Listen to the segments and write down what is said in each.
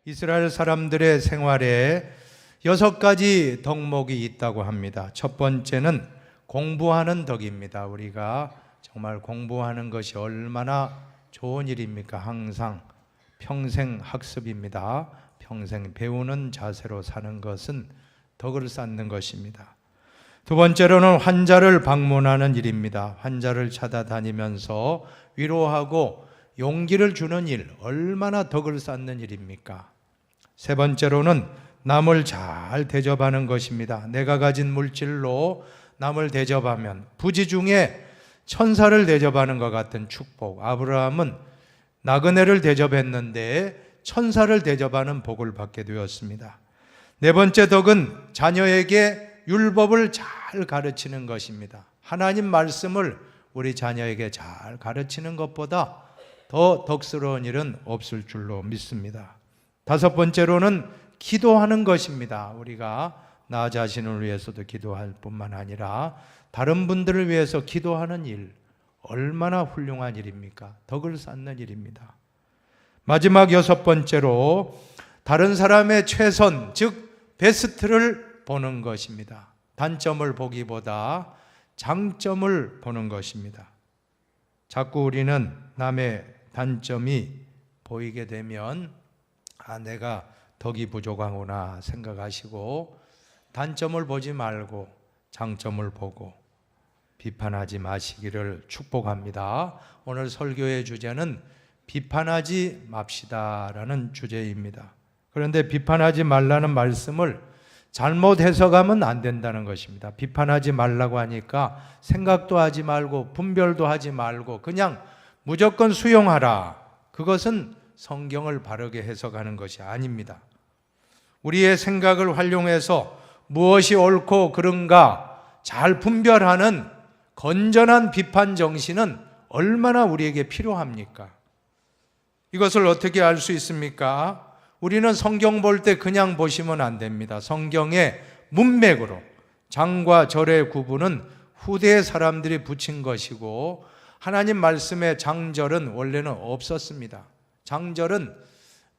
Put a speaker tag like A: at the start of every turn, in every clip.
A: 이스라엘 사람들의 생활에 6가지 덕목이 있다고 합니다. 첫 번째는 공부하는 덕입니다. 우리가 정말 공부하는 것이 얼마나 좋은 일입니까? 항상 평생 학습입니다. 평생 배우는 자세로 사는 것은 덕을 쌓는 것입니다. 두 번째로는 환자를 방문하는 일입니다. 환자를 찾아다니면서 위로하고 용기를 주는 일, 얼마나 덕을 쌓는 일입니까? 세 번째로는 남을 잘 대접하는 것입니다. 내가 가진 물질로 남을 대접하면 부지 중에 천사를 대접하는 것 같은 축복. 아브라함은 나그네를 대접했는데 천사를 대접하는 복을 받게 되었습니다. 네 번째 덕은 자녀에게 율법을 잘 가르치는 것입니다. 하나님 말씀을 우리 자녀에게 잘 가르치는 것보다 더 덕스러운 일은 없을 줄로 믿습니다. 다섯 번째로는 기도하는 것입니다. 우리가 나 자신을 위해서도 기도할 뿐만 아니라 다른 분들을 위해서 기도하는 일, 얼마나 훌륭한 일입니까? 덕을 쌓는 일입니다. 마지막 여섯 번째로 다른 사람의 최선, 즉 베스트를 보는 것입니다. 단점을 보기보다 장점을 보는 것입니다. 자꾸 우리는 남의 단점이 보이게 되면 내가 덕이 부족하구나 생각하시고 단점을 보지 말고 장점을 보고 비판하지 마시기를 축복합니다. 오늘 설교의 주제는 비판하지 맙시다라는 주제입니다. 그런데 비판하지 말라는 말씀을 잘못 해석하면 안 된다는 것입니다. 비판하지 말라고 하니까 생각도 하지 말고 분별도 하지 말고 그냥 무조건 수용하라. 그것은 성경을 바르게 해석하는 것이 아닙니다. 우리의 생각을 활용해서 무엇이 옳고 그른가 잘 분별하는 건전한 비판 정신은 얼마나 우리에게 필요합니까? 이것을 어떻게 알 수 있습니까? 우리는 성경 볼 때 그냥 보시면 안 됩니다. 성경의 문맥으로 장과 절의 구분은 후대의 사람들이 붙인 것이고 하나님 말씀의 장절은 원래는 없었습니다. 장절은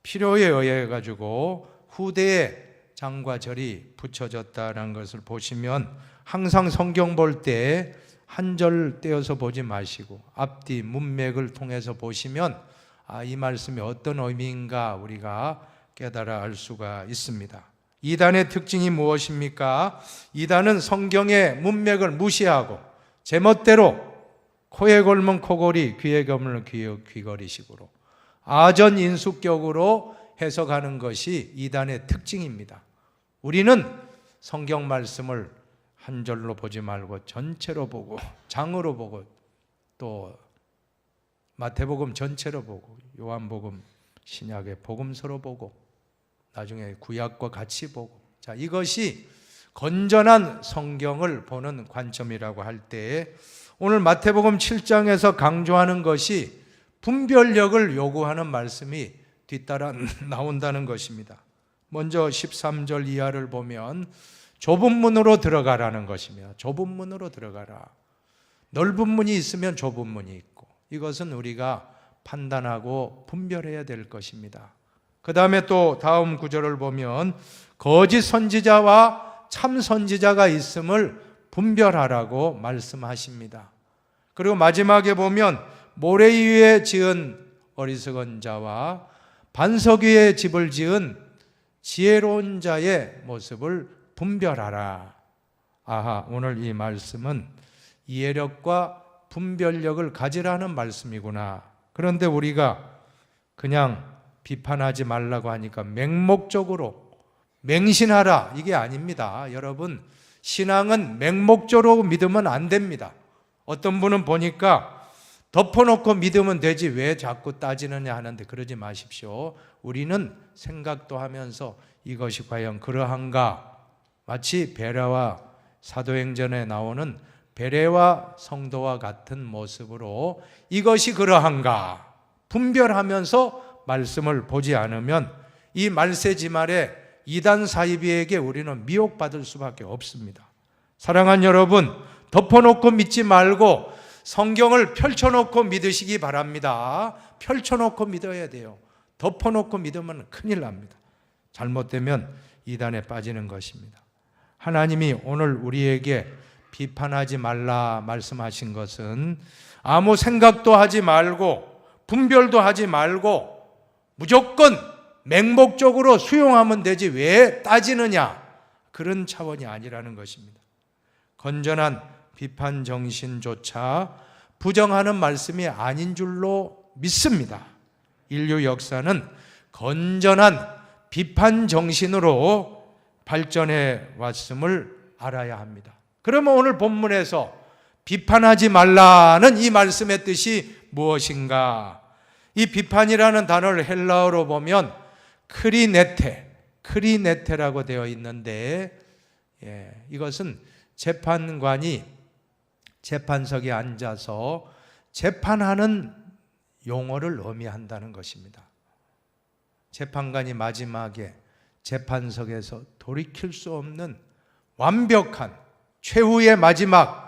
A: 필요에 의해 가지고 후대에 장과 절이 붙여졌다는 것을 보시면 항상 성경 볼 때 한 절 떼어서 보지 마시고 앞뒤 문맥을 통해서 보시면 이 말씀이 어떤 의미인가 우리가 깨달아 알 수가 있습니다. 이단의 특징이 무엇입니까? 이단은 성경의 문맥을 무시하고 제멋대로 코에 걸면 코걸이, 귀에 걸면 귀걸이식으로 아전인수격으로 해석하는 것이 이단의 특징입니다. 우리는 성경 말씀을 한 절로 보지 말고 전체로 보고 장으로 보고 또 마태복음 전체로 보고 요한복음 신약의 복음서로 보고 나중에 구약과 같이 보고 이것이 건전한 성경을 보는 관점이라고 할 때에 오늘 마태복음 7장에서 강조하는 것이 분별력을 요구하는 말씀이 뒤따라 나온다는 것입니다. 먼저 13절 이하를 보면 좁은 문으로 들어가라는 것이며 좁은 문으로 들어가라. 넓은 문이 있으면 좁은 문이 있고 이것은 우리가 판단하고 분별해야 될 것입니다. 그 다음에 또 다음 구절을 보면 거짓 선지자와 참 선지자가 있음을 분별하라고 말씀하십니다. 그리고 마지막에 보면 모래 위에 지은 어리석은 자와 반석 위에 집을 지은 지혜로운 자의 모습을 분별하라. 오늘 이 말씀은 이해력과 분별력을 가지라는 말씀이구나. 그런데 우리가 그냥 비판하지 말라고 하니까 맹목적으로 맹신하라 이게 아닙니다. 여러분, 신앙은 맹목적으로 믿으면 안 됩니다. 어떤 분은 보니까 덮어놓고 믿으면 되지 왜 자꾸 따지느냐 하는데 그러지 마십시오. 우리는 생각도 하면서 이것이 과연 그러한가? 마치 베레와 사도행전에 나오는 베레와 성도와 같은 모습으로 이것이 그러한가? 분별하면서 말씀을 보지 않으면 이 말세지말에 이단 사이비에게 우리는 미혹받을 수밖에 없습니다. 사랑하는 여러분, 덮어놓고 믿지 말고 성경을 펼쳐놓고 믿으시기 바랍니다. 펼쳐놓고 믿어야 돼요. 덮어놓고 믿으면 큰일 납니다. 잘못되면 이단에 빠지는 것입니다. 하나님이 오늘 우리에게 비판하지 말라 말씀하신 것은 아무 생각도 하지 말고 분별도 하지 말고 무조건 맹목적으로 수용하면 되지 왜 따지느냐, 그런 차원이 아니라는 것입니다. 건전한 비판 정신조차 부정하는 말씀이 아닌 줄로 믿습니다. 인류 역사는 건전한 비판 정신으로 발전해 왔음을 알아야 합니다. 그러면 오늘 본문에서 비판하지 말라는 이 말씀의 뜻이 무엇인가? 이 비판이라는 단어를 헬라어로 보면 크리네테라고 되어 있는데, 이것은 재판관이 재판석에 앉아서 재판하는 용어를 의미한다는 것입니다. 재판관이 마지막에 재판석에서 돌이킬 수 없는 완벽한 최후의 마지막,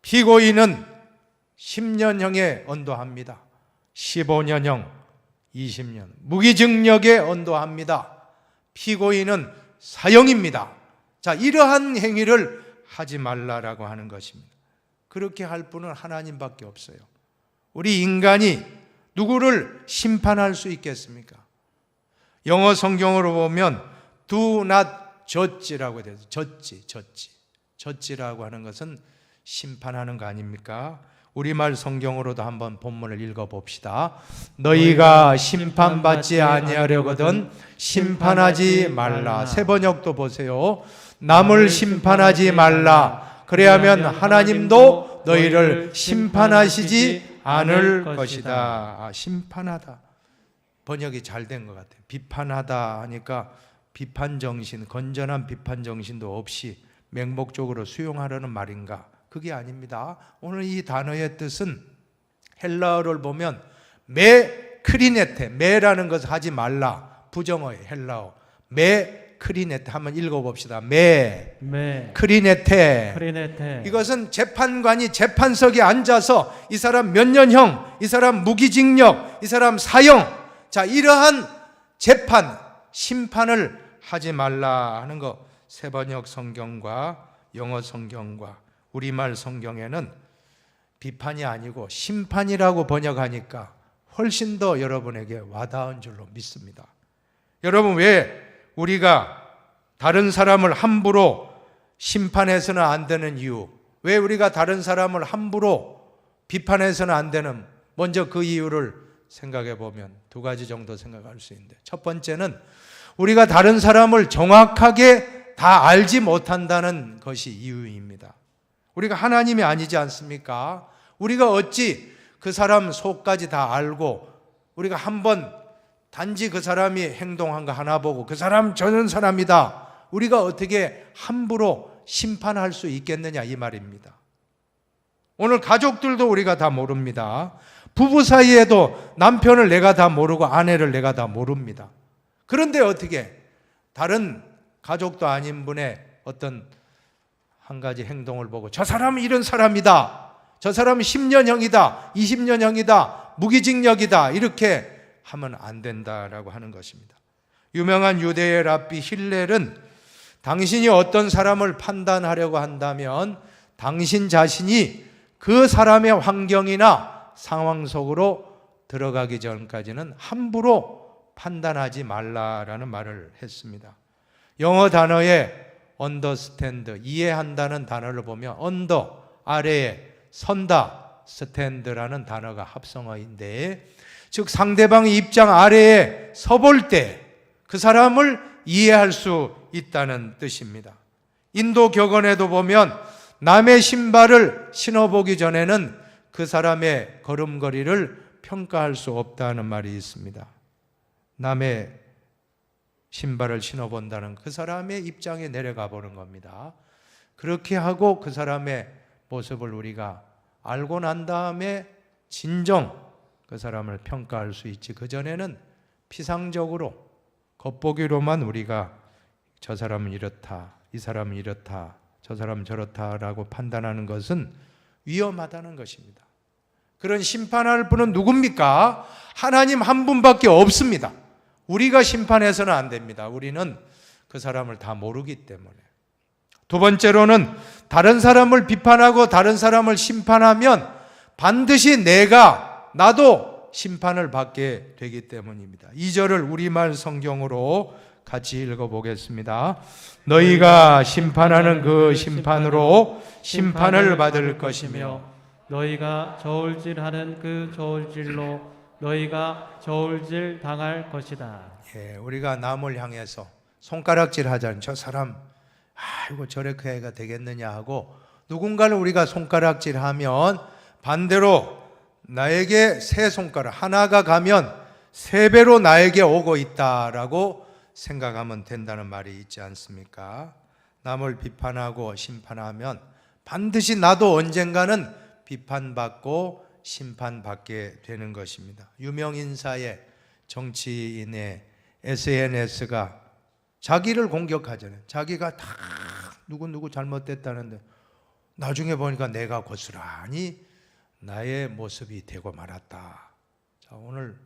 A: 피고인은 10년형에 언도합니다. 15년형, 20년 무기징역에 언도합니다. 피고인은 사형입니다. 자, 이러한 행위를 하지 말라라고 하는 것입니다. 그렇게 할 분은 하나님밖에 없어요. 우리 인간이 누구를 심판할 수 있겠습니까? 영어 성경으로 보면 do not judge라고 되어 있어요. judge라고 하는 것은 심판하는 거 아닙니까? 우리말 성경으로도 한번 본문을 읽어봅시다. 너희가 심판받지 아니하려거든 심판하지 말라. 세 번역도 보세요. 남을 심판하지 말라. 그래야면 하나님도 너희를 심판하시지 않을 것이다. 심판하다. 번역이 잘 된 것 같아요. 비판하다 하니까 비판 정신, 건전한 비판 정신도 없이 맹목적으로 수용하려는 말인가? 그게 아닙니다. 오늘 이 단어의 뜻은 헬라어를 보면 크리네테, 매라는 것을 하지 말라. 부정어예요. 헬라어. 크리네테 한번 읽어봅시다. 크리네테. 이것은 재판관이 재판석에 앉아서 이 사람 몇 년형, 이 사람 무기징역, 이 사람 사형, 자, 이러한 재판, 심판을 하지 말라 하는 거. 세번역 성경과 영어 성경과 우리말 성경에는 비판이 아니고 심판이라고 번역하니까 훨씬 더 여러분에게 와닿은 줄로 믿습니다. 여러분, 왜 우리가 다른 사람을 함부로 심판해서는 안 되는 이유, 왜 우리가 다른 사람을 함부로 비판해서는 안 되는, 먼저 그 이유를 생각해 보면 두 가지 정도 생각할 수 있는데, 첫 번째는 우리가 다른 사람을 정확하게 다 알지 못한다는 것이 이유입니다. 우리가 하나님이 아니지 않습니까? 우리가 어찌 그 사람 속까지 다 알고 우리가 한번 단지 그 사람이 행동한 거 하나 보고 그 사람 저런 사람이다, 우리가 어떻게 함부로 심판할 수 있겠느냐, 이 말입니다. 오늘 가족들도 우리가 다 모릅니다. 부부 사이에도 남편을 내가 다 모르고 아내를 내가 다 모릅니다. 그런데 어떻게 다른 가족도 아닌 분의 어떤 한 가지 행동을 보고 저 사람은 이런 사람이다, 저 사람은 10년형이다, 20년형이다, 무기징역이다, 이렇게 하면 안 된다라고 하는 것입니다. 유명한 유대의 랍비 힐렐은 당신이 어떤 사람을 판단하려고 한다면 당신 자신이 그 사람의 환경이나 상황 속으로 들어가기 전까지는 함부로 판단하지 말라라는 말을 했습니다. 영어 단어에 understand, 이해한다는 단어를 보면 under, 아래에, 선다, stand라는 단어가 합성어인데, 즉 상대방의 입장 아래에 서볼 때 그 사람을 이해할 수 있다는 뜻입니다. 인도 격언에도 보면 남의 신발을 신어보기 전에는 그 사람의 걸음걸이를 평가할 수 없다는 말이 있습니다. 남의 신발을 신어본다는 그 사람의 입장에 내려가 보는 겁니다. 그렇게 하고 그 사람의 모습을 우리가 알고 난 다음에 진정 그 사람을 평가할 수 있지, 그전에는 피상적으로 겉보기로만 우리가 저 사람은 이렇다, 이 사람은 이렇다, 저 사람은 저렇다라고 판단하는 것은 위험하다는 것입니다. 그런 심판할 분은 누굽니까? 하나님 한 분밖에 없습니다. 우리가 심판해서는 안 됩니다. 우리는 그 사람을 다 모르기 때문에. 두 번째로는 다른 사람을 비판하고 다른 사람을 심판하면 반드시 나도 심판을 받게 되기 때문입니다. 2절을 우리말 성경으로 같이 읽어보겠습니다. 너희가 심판하는 그 심판으로 심판을 받을 것이며
B: 너희가 저울질하는 그 저울질로 너희가 저울질 당할 것이다.
A: 우리가 남을 향해서 손가락질 하자는 저 사람 아이고 저렇게 해가 되겠느냐 하고 누군가를 우리가 손가락질하면 반대로 나에게 세 손가락 하나가 가면 세 배로 나에게 오고 있다라고 생각하면 된다는 말이 있지 않습니까? 남을 비판하고 심판하면 반드시 나도 언젠가는 비판받고 심판받게 되는 것입니다. 유명인사의 정치인의 SNS가 자기를 공격하잖아요. 자기가 다 누구 잘못됐다는데 나중에 보니까 내가 고스란히 나의 모습이 되고 말았다. 자, 오늘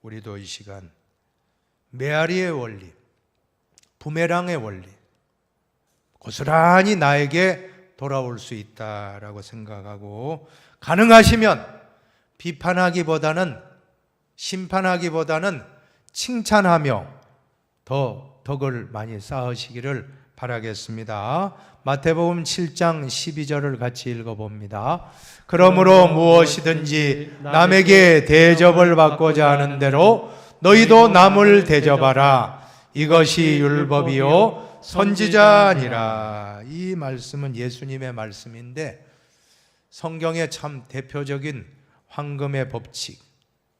A: 우리도 이 시간 메아리의 원리, 부메랑의 원리, 고스란히 나에게 돌아올 수 있다라고 생각하고 가능하시면 비판하기보다는 심판하기보다는 칭찬하며 더 덕을 많이 쌓으시기를 바라겠습니다. 마태복음 7장 12절을 같이 읽어봅니다. 그러므로 무엇이든지 남에게 대접을 받고자 하는 대로 너희도 남을 대접하라. 이것이 율법이요 선지자니라. 이 말씀은 예수님의 말씀인데 성경의 참 대표적인 황금의 법칙,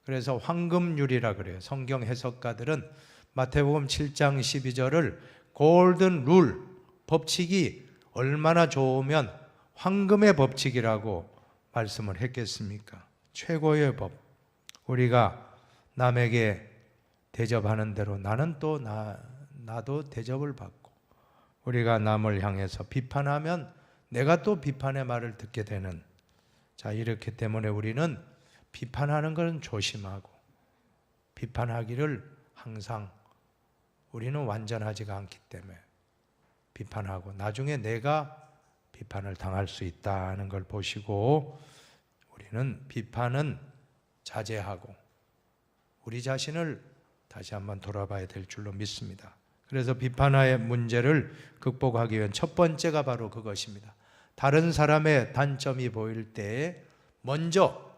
A: 그래서 황금률이라 그래요. 성경 해석가들은 마태복음 7장 12절을 골든 룰, 법칙이 얼마나 좋으면 황금의 법칙이라고 말씀을 했겠습니까? 최고의 법. 우리가 남에게 대접하는 대로 나는 또 나도 대접을 받고, 우리가 남을 향해서 비판하면 내가 또 비판의 말을 듣게 되는, 자, 이렇기 때문에 우리는 비판하는 것은 조심하고 비판하기를 항상, 우리는 완전하지가 않기 때문에 비판하고 나중에 내가 비판을 당할 수 있다는 걸 보시고 우리는 비판은 자제하고 우리 자신을 다시 한번 돌아봐야 될 줄로 믿습니다. 그래서 비판의 문제를 극복하기 위한 첫 번째가 바로 그것입니다. 다른 사람의 단점이 보일 때 먼저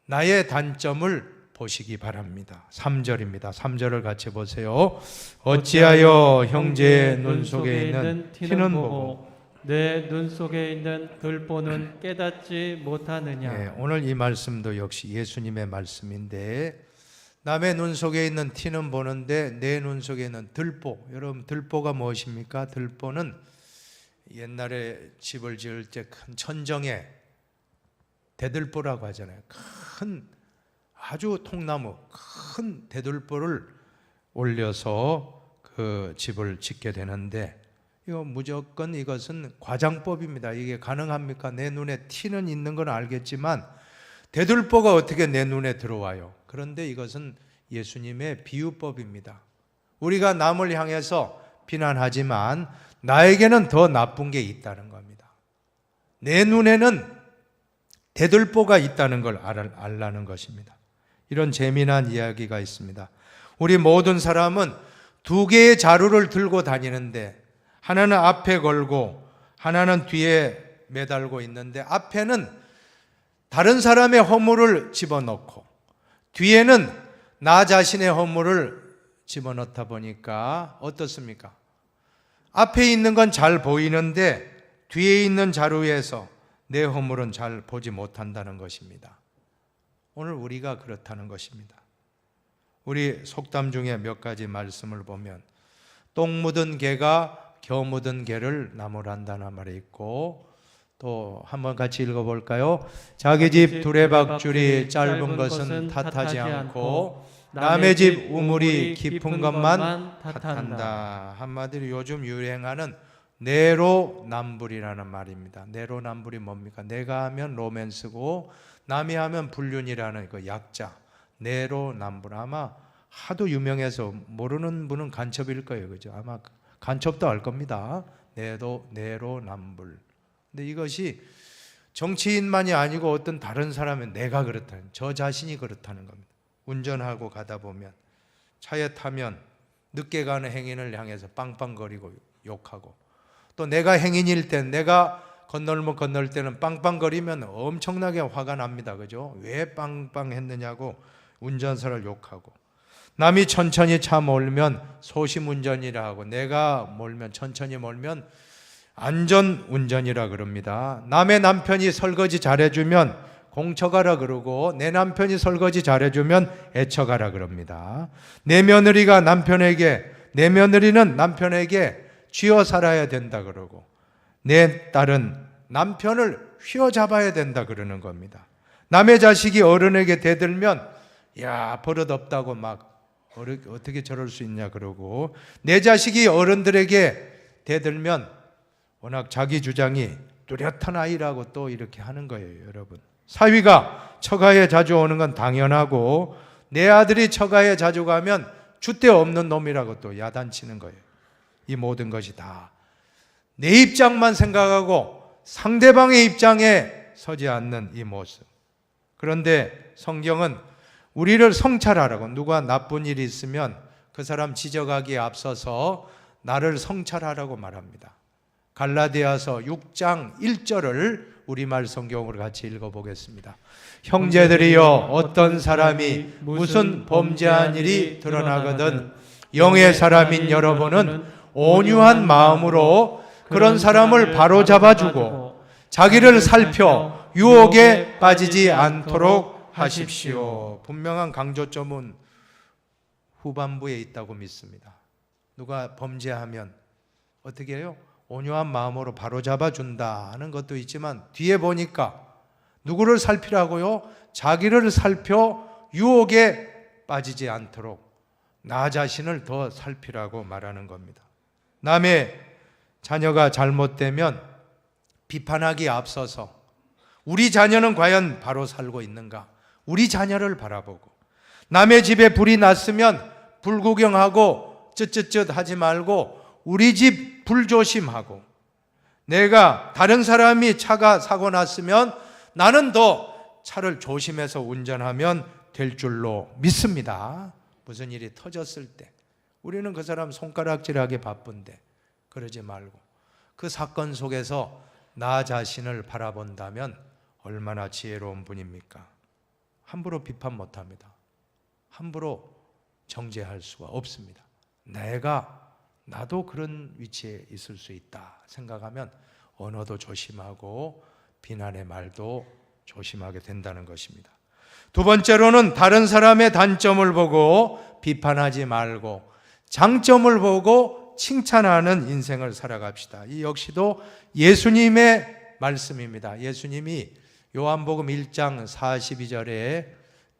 A: 나의 단점을 보시기 바랍니다. 3절입니다. 3절을 같이 보세요. 어찌하여 형제의 눈 속에 있는 티는 보고
B: 내 눈 속에 있는 들보는 깨닫지 못하느냐.
A: 오늘 이 말씀도 역시 예수님의 말씀인데 남의 눈 속에 있는 티는 보는데 내 눈 속에 있는 들보, 여러분 들보가 무엇입니까? 들보는 옛날에 집을 지을 때 큰 천정에 대들보라고 하잖아요. 큰 아주 통나무 큰 대들보를 올려서 그 집을 짓게 되는데 이거 무조건 이것은 과장법입니다. 이게 가능합니까? 내 눈에 티는 있는 건 알겠지만 대들보가 어떻게 내 눈에 들어와요? 그런데 이것은 예수님의 비유법입니다. 우리가 남을 향해서 비난하지만 나에게는 더 나쁜 게 있다는 겁니다. 내 눈에는 대들보가 있다는 걸 알라는 것입니다. 이런 재미난 이야기가 있습니다. 우리 모든 사람은 두 개의 자루를 들고 다니는데 하나는 앞에 걸고 하나는 뒤에 매달고 있는데 앞에는 다른 사람의 허물을 집어넣고 뒤에는 나 자신의 허물을 집어넣다 보니까 어떻습니까? 앞에 있는 건 잘 보이는데 뒤에 있는 자루에서 내 허물은 잘 보지 못한다는 것입니다. 오늘 우리가 그렇다는 것입니다. 우리 속담 중에 몇 가지 말씀을 보면 똥 묻은 개가 겨 묻은 개를 나무란다는 말이 있고 또 한번 같이 읽어볼까요? 자기 집 두레박줄이 짧은 것은 탓하지 않고 남의 집 우물이 깊은 것만 탓한다. 한마디로 요즘 유행하는 내로남불이라는 말입니다. 내로남불이 뭡니까? 내가 하면 로맨스고 남이 하면 불륜이라는 그 약자 내로남불, 아마 하도 유명해서 모르는 분은 간첩일 거예요. 그죠? 아마 간첩도 알 겁니다. 내로남불. 근데 이것이 정치인만이 아니고 어떤 다른 사람은 내가 그렇다는, 저 자신이 그렇다는 겁니다. 운전하고 가다 보면, 차에 타면 늦게 가는 행인을 향해서 빵빵거리고 욕하고, 또 내가 행인일 땐, 내가 건널목 건널 때는 빵빵거리면 엄청나게 화가 납니다. 그죠? 왜 빵빵했느냐고 운전사를 욕하고, 남이 천천히 차 몰면 소심운전이라 하고, 내가 몰면, 천천히 몰면 안전운전이라 그럽니다. 남의 남편이 설거지 잘해주면 공처가라 그러고, 내 남편이 설거지 잘해주면 애처가라 그럽니다. 내 며느리는 남편에게 쥐어 살아야 된다 그러고, 내 딸은 남편을 휘어잡아야 된다 그러는 겁니다. 남의 자식이 어른에게 대들면 야, 버릇없다고 막 어떻게 저럴 수 있냐 그러고, 내 자식이 어른들에게 대들면 워낙 자기 주장이 뚜렷한 아이라고 또 이렇게 하는 거예요. 여러분, 사위가 처가에 자주 오는 건 당연하고, 내 아들이 처가에 자주 가면 줏대 없는 놈이라고 또 야단치는 거예요. 이 모든 것이 다 내 입장만 생각하고 상대방의 입장에 서지 않는 이 모습. 그런데 성경은 우리를 성찰하라고, 누가 나쁜 일이 있으면 그 사람 지적하기에 앞서서 나를 성찰하라고 말합니다. 갈라디아서 6장 1절을 우리말 성경으로 같이 읽어보겠습니다. 형제들이여, 어떤 사람이 무슨 범죄한 일이 드러나거든 영의 사람인 여러분은 온유한 마음으로 그런 사람을 바로잡아주고 자기를 살펴 유혹에 빠지지 않도록 하십시오. 분명한 강조점은 후반부에 있다고 믿습니다. 누가 범죄하면 어떻게 해요? 온유한 마음으로 바로잡아준다 하는 것도 있지만, 뒤에 보니까 누구를 살피라고요? 자기를 살펴 유혹에 빠지지 않도록 나 자신을 더 살피라고 말하는 겁니다. 남의 자녀가 잘못되면 비판하기에 앞서서 우리 자녀는 과연 바로 살고 있는가? 우리 자녀를 바라보고, 남의 집에 불이 났으면 불구경하고 쯧쯧쯧 하지 말고 우리 집 불조심하고, 내가 다른 사람이 차가 사고 났으면 나는 더 차를 조심해서 운전하면 될 줄로 믿습니다. 무슨 일이 터졌을 때 우리는 그 사람 손가락질하기 바쁜데 그러지 말고 그 사건 속에서 나 자신을 바라본다면 얼마나 지혜로운 분입니까? 함부로 비판 못합니다. 함부로 정죄할 수가 없습니다. 나도 그런 위치에 있을 수 있다 생각하면 언어도 조심하고 비난의 말도 조심하게 된다는 것입니다. 두 번째로는 다른 사람의 단점을 보고 비판하지 말고 장점을 보고 칭찬하는 인생을 살아갑시다. 이 역시도 예수님의 말씀입니다. 예수님이 요한복음 1장 42절에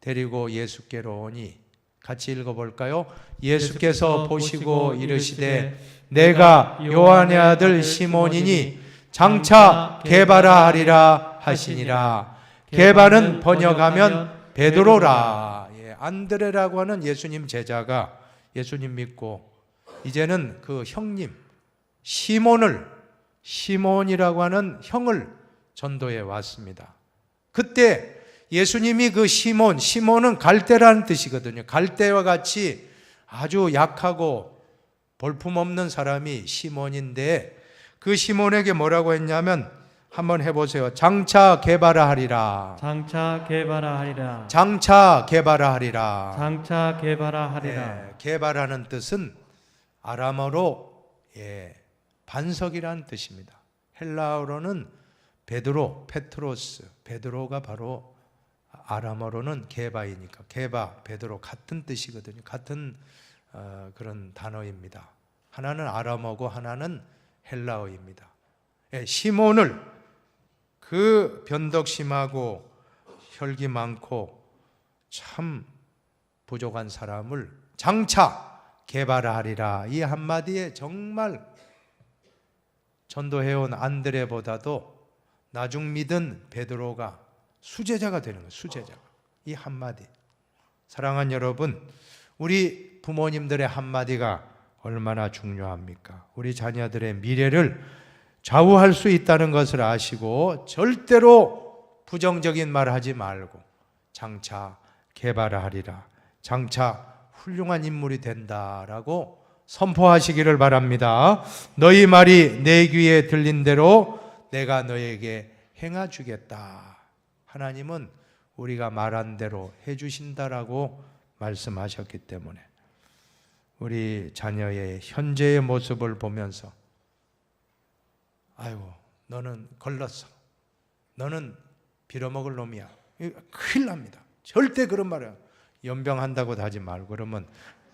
A: 데리고 예수께로 오니, 같이 읽어볼까요? 예수께서 보시고 이르시되 내가 요한의 아들 시몬이니 장차 게바라 하리라 하시니라. 게바는 번역하면 베드로라. 안드레라고 하는 예수님 제자가 예수님 믿고 이제는 그 형님 시몬이라고 하는 형을 전도해 왔습니다. 그때 예수님이 그 시몬은 갈대라는 뜻이거든요. 갈대와 같이 아주 약하고 볼품없는 사람이 시몬인데, 그 시몬에게 뭐라고 했냐면, 한번 해보세요. 장차 게바라 하리라.
B: 장차 게바라 하리라.
A: 장차 게바라 하리라.
B: 장차 게바라 하리라.
A: 게바라는 뜻은 아람어로 반석이라는 뜻입니다. 헬라어로는 페트로스, 베드로가 바로 아람어로는 게바이니까 게바, 베드로 같은 뜻이거든요. 같은 그런 단어입니다. 하나는 아람어고 하나는 헬라어입니다. 시몬을, 그 변덕심하고 혈기 많고 참 부족한 사람을 장차 게바라하리라, 이 한마디에 정말 전도해온 안드레보다도 나중 믿은 베드로가 수제자가 되는 거예요. 수제자가. 이 한마디. 사랑하는 여러분, 우리 부모님들의 한마디가 얼마나 중요합니까? 우리 자녀들의 미래를 좌우할 수 있다는 것을 아시고 절대로 부정적인 말 하지 말고 장차 개발하리라, 장차 훌륭한 인물이 된다라고 선포하시기를 바랍니다. 너희 말이 내 귀에 들린 대로 내가 너에게 행하주겠다. 하나님은 우리가 말한 대로 해주신다라고 말씀하셨기 때문에 우리 자녀의 현재의 모습을 보면서 아이고 너는 걸렀어, 너는 빌어먹을 놈이야, 큰일 납니다. 절대 그런 말이야. 연병한다고 하지 말고, 그러면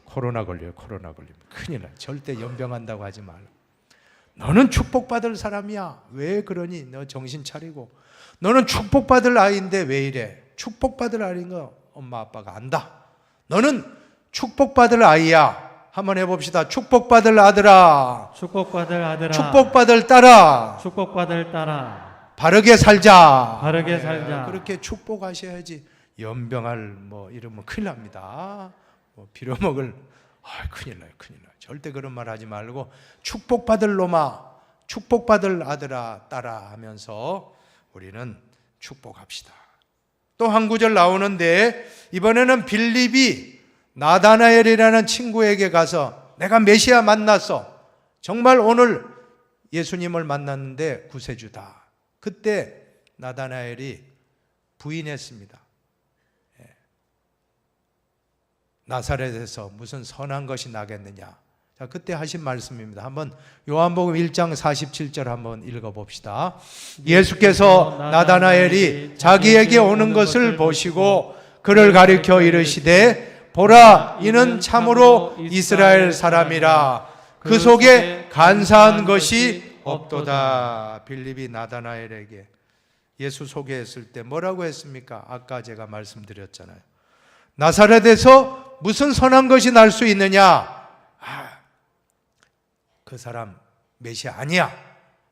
A: 코로나 걸려요. 코로나 걸리면 큰일 나요. 절대 연병한다고 하지 말고, 너는 축복받을 사람이야, 왜 그러니, 너 정신 차리고, 너는 축복받을 아이인데 왜 이래, 축복받을 아이인 거 엄마 아빠가 안다. 너는 축복받을 아이야. 한번 해봅시다. 축복받을 아들아,
B: 축복받을 아들아,
A: 축복받을 딸아,
B: 축복받을 딸아,
A: 바르게 살자.
B: 바르게 살자.
A: 그렇게 축복하셔야지. 연병할 뭐 이러면 큰일 납니다. 뭐 빌어먹을, 큰일 나요, 큰일 나요. 절대 그런 말 하지 말고 축복받을 놈아, 축복받을 아들아, 딸아 하면서 우리는 축복합시다. 또 한 구절 나오는데, 이번에는 빌립이 나다나엘이라는 친구에게 가서 내가 메시아 만났어, 정말 오늘 예수님을 만났는데 구세주다. 그때 나다나엘이 부인했습니다. 나사렛에서 무슨 선한 것이 나겠느냐. 자, 그때 하신 말씀입니다. 한번 요한복음 1장 47절 한번 읽어봅시다. 예수께서 나다나엘이 자기에게 오는 것을 보시고 그를 가리켜 이르시되 보라, 이는 참으로 이스라엘 사람이라, 그 속에 간사한 것이 없도다. 빌립이 나다나엘에게 예수 소개했을 때 뭐라고 했습니까? 아까 제가 말씀드렸잖아요. 나사렛에서 무슨 선한 것이 날 수 있느냐? 그 사람 메시아 아니야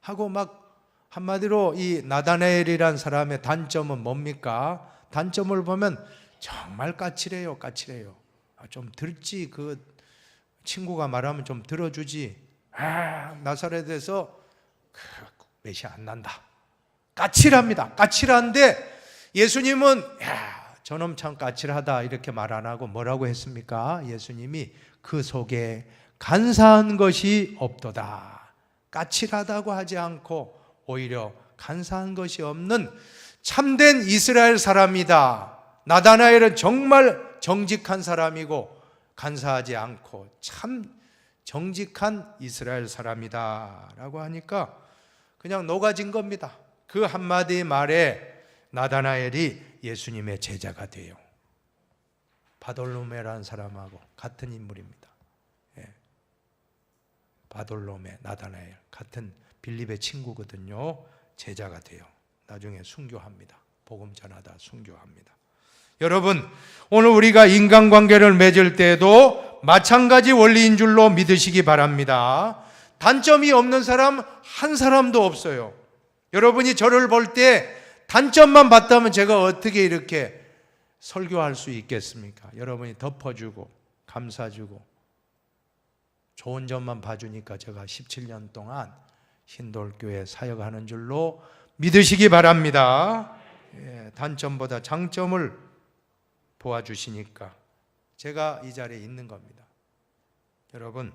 A: 하고 막 한마디로 이 나다나엘이란 사람의 단점은 뭡니까? 단점을 보면 정말 까칠해요. 까칠해요. 좀 들지, 그 친구가 말하면 좀 들어주지. 나사렛에서 메시아 안 난다. 까칠합니다. 까칠한데 예수님은 저놈 참 까칠하다 이렇게 말 안 하고 뭐라고 했습니까? 예수님이 그 속에 간사한 것이 없도다. 까칠하다고 하지 않고 오히려 간사한 것이 없는 참된 이스라엘 사람이다. 나다나엘은 정말 정직한 사람이고 간사하지 않고 참 정직한 이스라엘 사람이다 라고 하니까 그냥 녹아진 겁니다. 그 한마디 말에 나다나엘이 예수님의 제자가 돼요. 바돌로메라는 사람하고 같은 인물입니다. 바돌로메, 나다나엘 같은 빌립의 친구거든요. 제자가 돼요. 나중에 순교합니다. 복음 전하다 순교합니다. 여러분, 오늘 우리가 인간관계를 맺을 때에도 마찬가지 원리인 줄로 믿으시기 바랍니다. 단점이 없는 사람 한 사람도 없어요. 여러분이 저를 볼 때 단점만 봤다면 제가 어떻게 이렇게 설교할 수 있겠습니까? 여러분이 덮어주고 감싸주고 좋은 점만 봐주니까 제가 17년 동안 흰돌교회 사역하는 줄로 믿으시기 바랍니다. 단점보다 장점을 보아주시니까 제가 이 자리에 있는 겁니다. 여러분,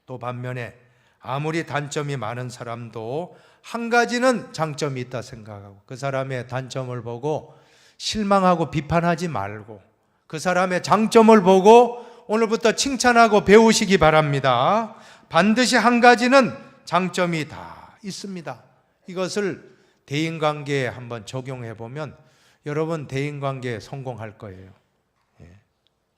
A: 또 반면에 아무리 단점이 많은 사람도 한 가지는 장점이 있다 생각하고 그 사람의 단점을 보고 실망하고 비판하지 말고 그 사람의 장점을 보고 오늘부터 칭찬하고 배우시기 바랍니다. 반드시 한 가지는 장점이 다 있습니다. 이것을 대인관계에 한번 적용해 보면 여러분 대인관계에 성공할 거예요.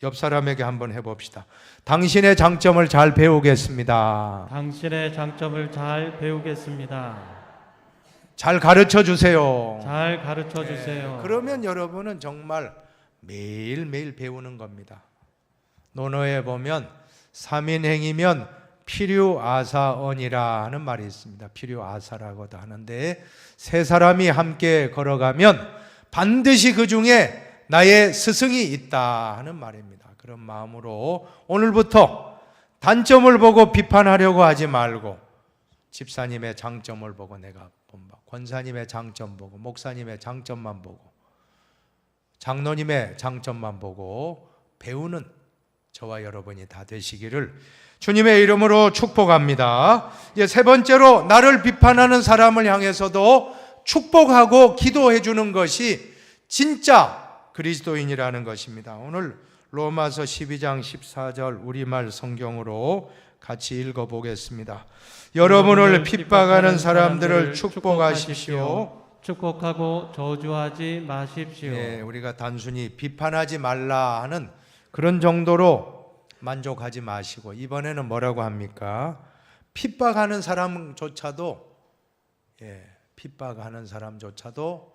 A: 옆 사람에게 한번 해봅시다. 당신의 장점을 잘 배우겠습니다.
B: 당신의 장점을 잘 배우겠습니다.
A: 잘 가르쳐 주세요.
B: 잘 가르쳐 주세요.
A: 그러면 여러분은 정말 매일매일 배우는 겁니다. 논어에 보면 3인행이면 필요아사언이라 하는 말이 있습니다. 필요아사라고도 하는데 세 사람이 함께 걸어가면 반드시 그 중에 나의 스승이 있다 하는 말입니다. 그런 마음으로 오늘부터 단점을 보고 비판하려고 하지 말고 집사님의 장점을 보고 내가 본다. 권사님의 장점 보고 목사님의 장점만 보고 장로님의 장점만 보고 배우는 저와 여러분이 다 되시기를 주님의 이름으로 축복합니다. 이제 세 번째로 나를 비판하는 사람을 향해서도 축복하고 기도해 주는 것이 진짜 그리스도인이라는 것입니다. 오늘 로마서 12장 14절 우리말 성경으로 같이 읽어보겠습니다. 여러분을 핍박하는 사람들을 축복하십시오.
B: 축복하고 저주하지 마십시오.
A: 네, 우리가 단순히 비판하지 말라 하는 그런 정도로 만족하지 마시고 이번에는 뭐라고 합니까? 핍박하는 사람조차도 핍박하는 사람조차도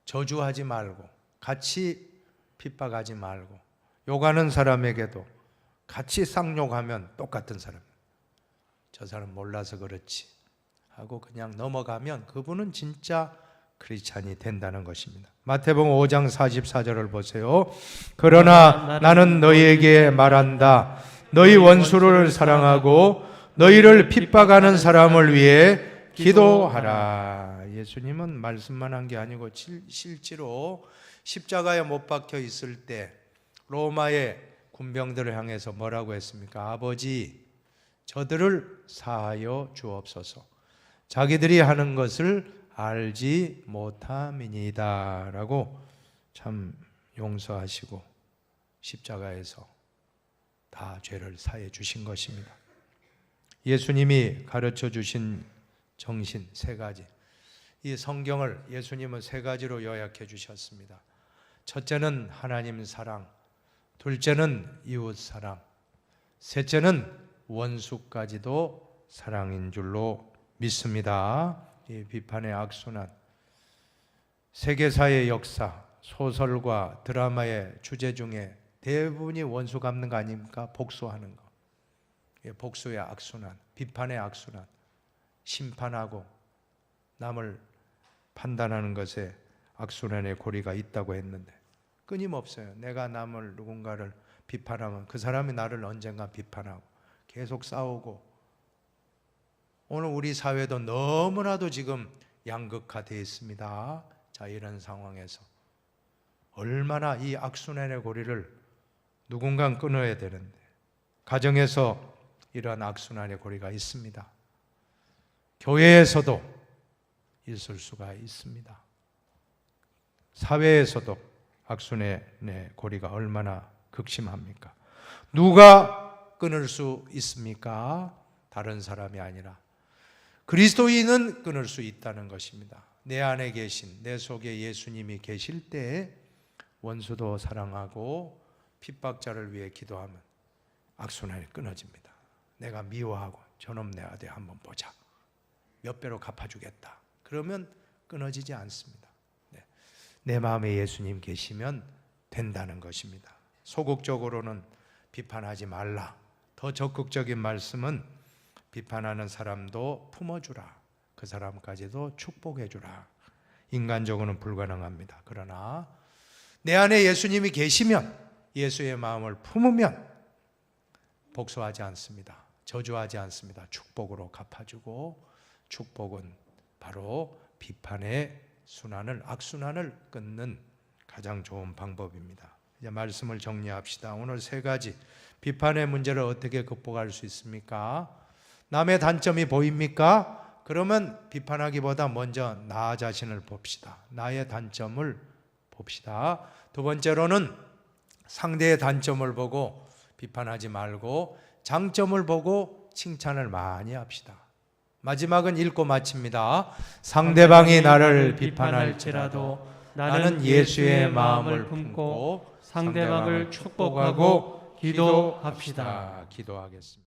A: 저주하지 말고 같이 핍박하지 말고 욕하는 사람에게도 같이 쌍욕하면 똑같은 사람. 저 사람 몰라서 그렇지 하고 그냥 넘어가면 그분은 진짜 크리스찬이 된다는 것입니다. 마태복음 5장 44절을 보세요. 그러나 나는 너희에게 말한다. 너희 원수를 사랑하고 너희를 핍박하는 사람을 위해 기도하라. 예수님은 말씀만 한 게 아니고 실제로 십자가에 못 박혀 있을 때 로마의 군병들을 향해서 뭐라고 했습니까? 아버지, 저들을 사하여 주옵소서. 자기들이 하는 것을 알지 못함이니이다 라고 참 용서하시고 십자가에서 다 죄를 사해 주신 것입니다. 예수님이 가르쳐 주신 정신 세 가지, 이 성경을 예수님은 세 가지로 요약해 주셨습니다. 첫째는 하나님 사랑, 둘째는 이웃 사랑, 셋째는 원수까지도 사랑인 줄로 믿습니다. 이 비판의 악순환, 세계사의 역사, 소설과 드라마의 주제 중에 대부분이 원수 갚는 거 아닙니까? 복수하는 거. 복수의 악순환, 비판의 악순환, 심판하고 남을 판단하는 것에 악순환의 고리가 있다고 했는데 끊임없어요. 내가 남을 누군가를 비판하면 그 사람이 나를 언젠가 비판하고 계속 싸우고, 오늘 우리 사회도 너무나도 지금 양극화되어 있습니다. 자, 이런 상황에서 얼마나 이 악순환의 고리를 누군가 끊어야 되는데 가정에서 이러한 악순환의 고리가 있습니다. 교회에서도 있을 수가 있습니다. 사회에서도 악순환의 고리가 얼마나 극심합니까? 누가 끊을 수 있습니까? 다른 사람이 아니라 그리스도인은 끊을 수 있다는 것입니다. 내 안에 계신, 내 속에 예수님이 계실 때 원수도 사랑하고 핍박자를 위해 기도하면 악순환이 끊어집니다. 내가 미워하고 저놈 내 아들 한번 보자, 몇 배로 갚아주겠다, 그러면 끊어지지 않습니다. 내 마음에 예수님 계시면 된다는 것입니다. 소극적으로는 비판하지 말라. 더 적극적인 말씀은 비판하는 사람도 품어주라. 그 사람까지도 축복해주라. 인간적으로는 불가능합니다. 그러나 내 안에 예수님이 계시면, 예수의 마음을 품으면 복수하지 않습니다. 저주하지 않습니다. 축복으로 갚아주고, 축복은 바로 비판의 순환을, 악순환을 끊는 가장 좋은 방법입니다. 이제 말씀을 정리합시다. 오늘 세 가지 비판의 문제를 어떻게 극복할 수 있습니까? 남의 단점이 보입니까? 그러면 비판하기보다 먼저 나 자신을 봅시다. 나의 단점을 봅시다. 두 번째로는 상대의 단점을 보고 비판하지 말고 장점을 보고 칭찬을 많이 합시다. 마지막은 읽고 마칩니다. 상대방이 나를 비판할지라도 나는 예수의 마음을 품고 상대방을 축복하고 기도합시다. 기도하겠습니다.